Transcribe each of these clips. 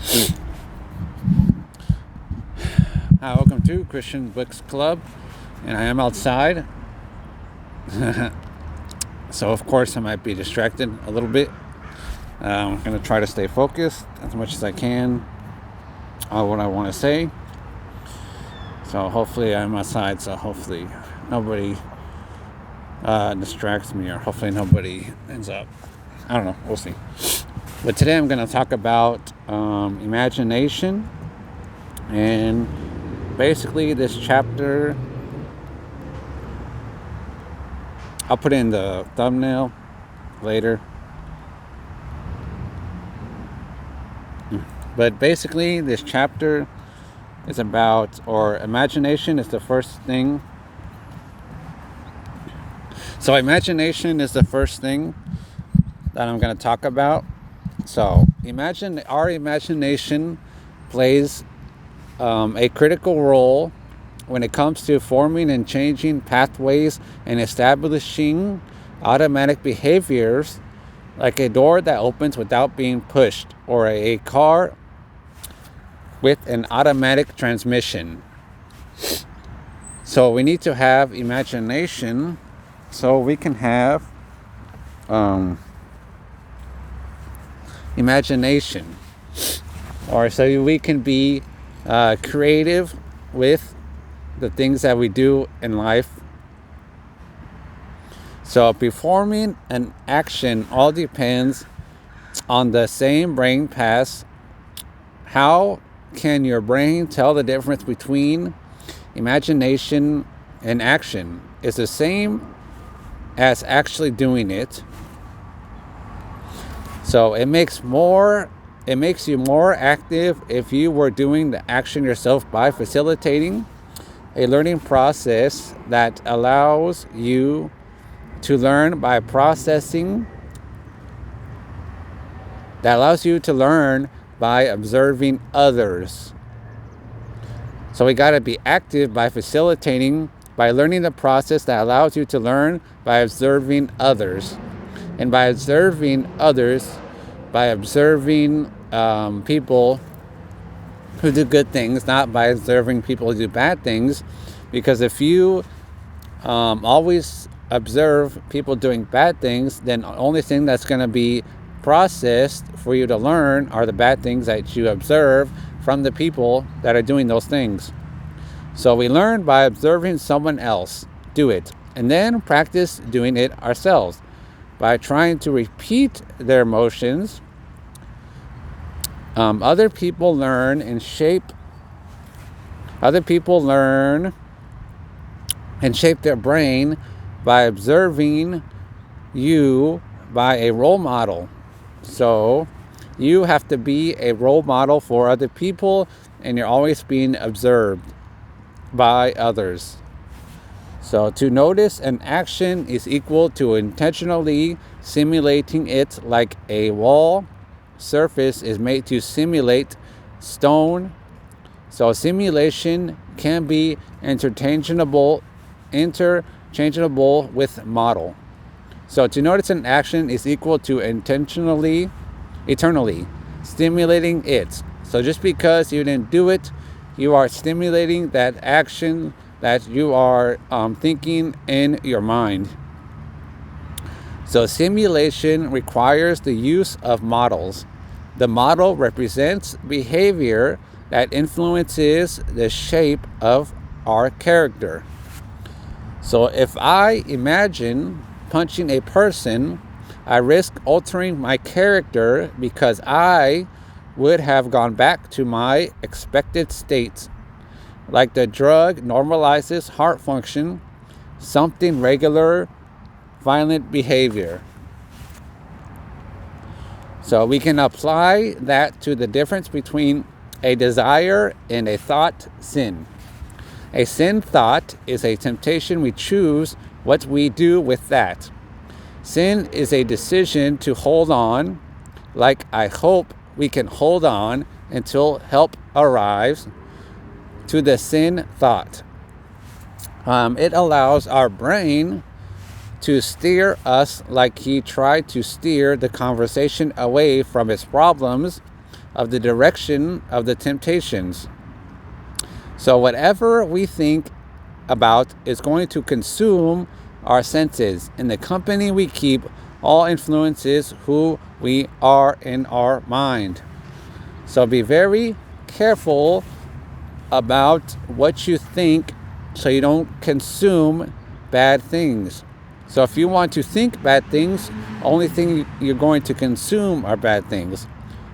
Hi, welcome to Christian Books Club, and I am outside. So of course I might be distracted a little bit. I'm going to try to stay focused as much as I can on what I want to say. So hopefully I'm outside, so hopefully nobody distracts me, or hopefully nobody ends up, I don't know, we'll see. But today I'm going to talk about imagination, and basically this chapter, I'll put in the thumbnail later. But basically this chapter is about, or imagination is the first thing. So imagination is the first thing that I'm going to talk about. So imagine our imagination plays a critical role when it comes to forming and changing pathways and establishing automatic behaviors, like a door that opens without being pushed, or a car with an automatic transmission. So we need to have imagination so we can have imagination, or so we can be creative with the things that we do in life. So performing an action all depends on the same brain paths. How can your brain tell the difference between imagination and action? It's the same as actually doing it. So it makes you more active if you were doing the action yourself, by facilitating a learning process that allows you to learn by processing, that allows you to learn by observing others. So we got to be active by facilitating, by learning the process that allows you to learn by observing others. And by observing others, by observing people who do good things, not by observing people who do bad things. Because if you always observe people doing bad things, then the only thing that's going to be processed for you to learn are the bad things that you observe from the people that are doing those things. So we learn by observing someone else do it, and then practice doing it ourselves by trying to repeat their motions. Other people learn and shape their brain by observing you by a role model. So you have to be a role model for other people, and you're always being observed by others. So to notice an action is equal to intentionally simulating it, like a wall surface is made to simulate stone. So simulation can be interchangeable with model. So to notice an action is equal to eternally stimulating it. So just because you didn't do it, you are stimulating that action that you are thinking in your mind. So simulation requires the use of models. The model represents behavior that influences the shape of our character. So if I imagine punching a person, I risk altering my character because I would have gone back to my expected state. Like the drug normalizes heart function, something regular, violent behavior. So we can apply that to the difference between a desire and a thought sin. A sin thought is a temptation. We choose what we do with that. Sin is a decision to hold on, like I hope we can hold on until help arrives, to the sin thought. It allows our brain to steer us like he tried to steer the conversation away from its problems of the direction of the temptations. So whatever we think about is going to consume our senses, and the company we keep all influences who we are in our mind. So be very careful about what you think so you don't consume bad things. So if you want to think bad things, only thing you're going to consume are bad things.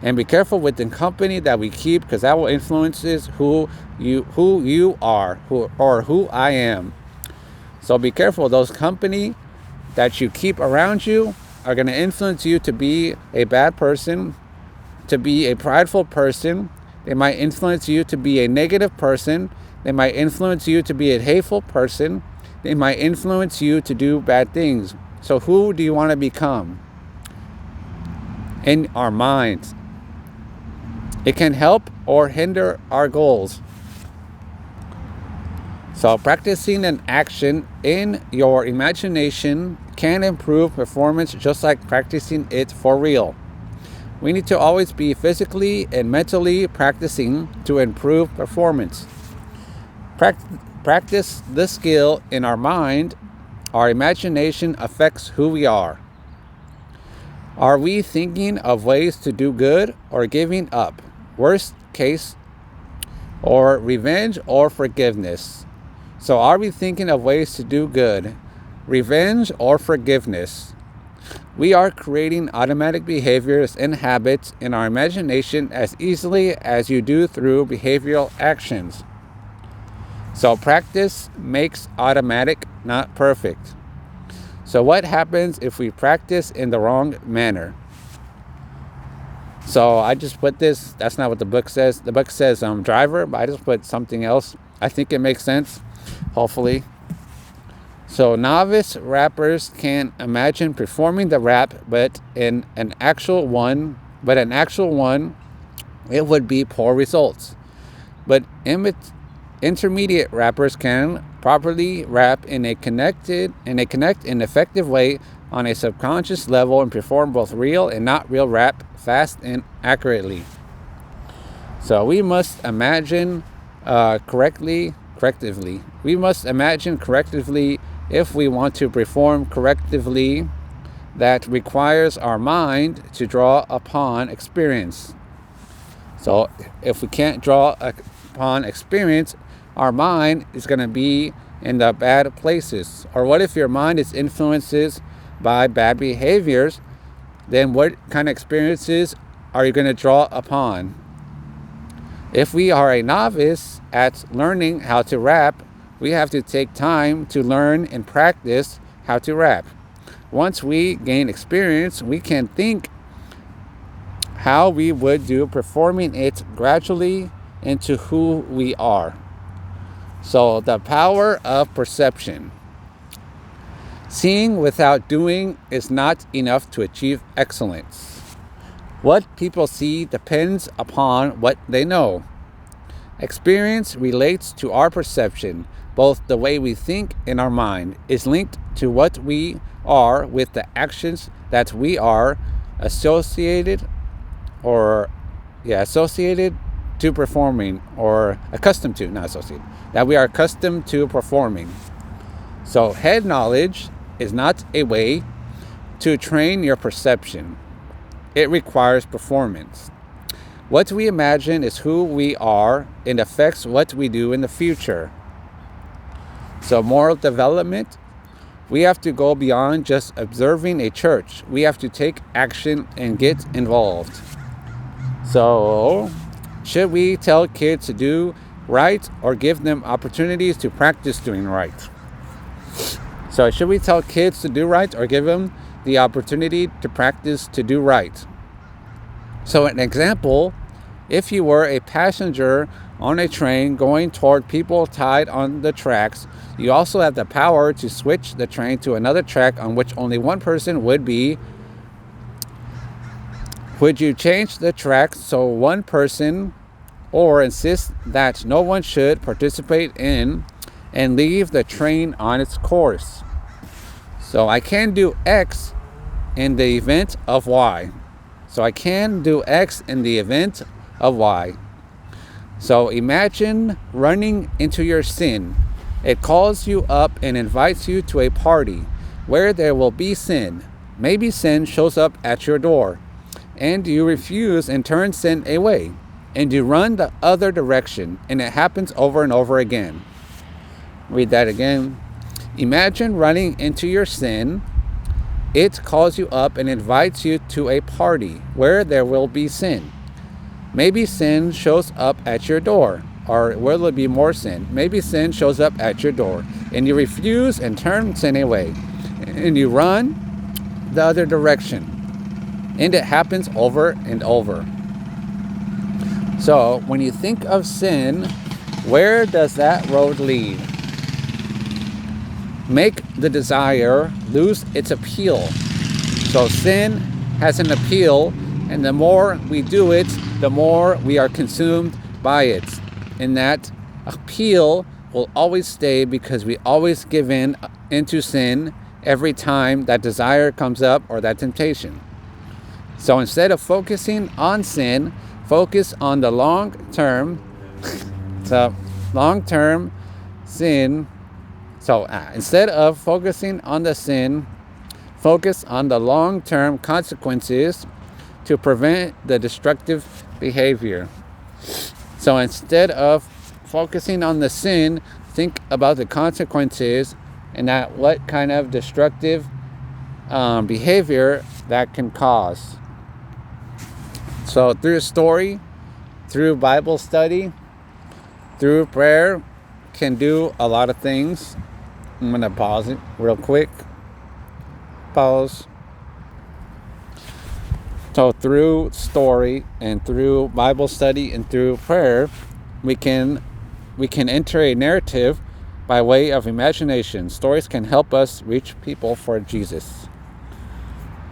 And be careful with the company that we keep, because that will influences who you are, who I am. So be careful. Those company that you keep around you are going to influence you to be a bad person, to be a prideful person. They might influence you to be a negative person. They might influence you to be a hateful person. They might influence you to do bad things. So who do you want to become? In our minds. It can help or hinder our goals. So practicing an action in your imagination can improve performance, just like practicing it for real. We need to always be physically and mentally practicing to improve performance. Practice the skill in our mind. Our imagination affects who we are. Are we thinking of ways to do good or giving up? Worst case, or revenge or forgiveness? So are we thinking of ways to do good, revenge or forgiveness? We are creating automatic behaviors and habits in our imagination as easily as you do through behavioral actions. So practice makes automatic, not perfect. So what happens if we practice in the wrong manner? So I just put this, that's not what the book says. The book says driver, but I just put something else. I think it makes sense, hopefully. So novice rappers can imagine performing the rap, but an actual one, it would be poor results. But intermediate rappers can properly rap in a connected and effective way on a subconscious level and perform both real and not real rap fast and accurately. So we must imagine correctly. We must imagine correctively if we want to perform correctively. That requires our mind to draw upon experience. So if we can't draw upon experience, our mind is going to be in the bad places. Or what if your mind is influenced by bad behaviors? Then what kind of experiences are you going to draw upon? If we are a novice at learning how to rap, we have to take time to learn and practice how to rap. Once we gain experience, we can think how we would do performing it gradually into who we are. So the power of perception. Seeing without doing is not enough to achieve excellence. What people see depends upon what they know. Experience relates to our perception. Both the way we think in our mind is linked to what we are with the actions that we are associated to performing, or accustomed to, not associated, that we are accustomed to performing. So head knowledge is not a way to train your perception. It requires performance. What we imagine is who we are and affects what we do in the future. So moral development, we have to go beyond just observing a church. We have to take action and get involved. So should we tell kids to do right or give them opportunities to practice doing right? So should we tell kids to do right or give them the opportunity to practice to do right? So an example, if you were a passenger on a train going toward people tied on the tracks, you also have the power to switch the train to another track on which only one person would be. Would you change the track so one person, or insist that no one should participate in and leave the train on its course? So I can do X in the event of Y. So I can do X in the event of Y. So imagine running into your sin. It calls you up and invites you to a party where there will be sin. Maybe sin shows up at your door, and you refuse and turn sin away, and you run the other direction, and it happens over and over again. Read that again. Imagine running into your sin. It calls you up and invites you to a party where there will be sin. Maybe sin shows up at your door, or will there be more sin? Maybe sin shows up at your door, and you refuse and turn sin away, and you run the other direction, and it happens over and over. So when you think of sin, where does that road lead? Make the desire lose its appeal. So sin has an appeal, and the more we do it, the more we are consumed by it. And that appeal will always stay because we always give in into sin every time that desire comes up or that temptation. So instead of focusing on sin, focus on the long-term sin. So instead of focusing on the sin, focus on the long-term consequences to prevent the destructive behavior. So instead of focusing on the sin, think about the consequences and that what kind of destructive behavior that can cause. So through story, through Bible study, through prayer, can do a lot of things. I'm going to pause it real quick. Pause. So through story and through Bible study and through prayer, we can enter a narrative by way of imagination. Stories can help us reach people for Jesus.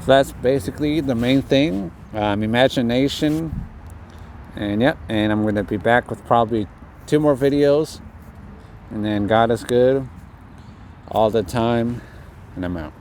So that's basically the main thing, imagination. And I'm going to be back with probably 2 more videos. And then God is good all the time, and I'm out.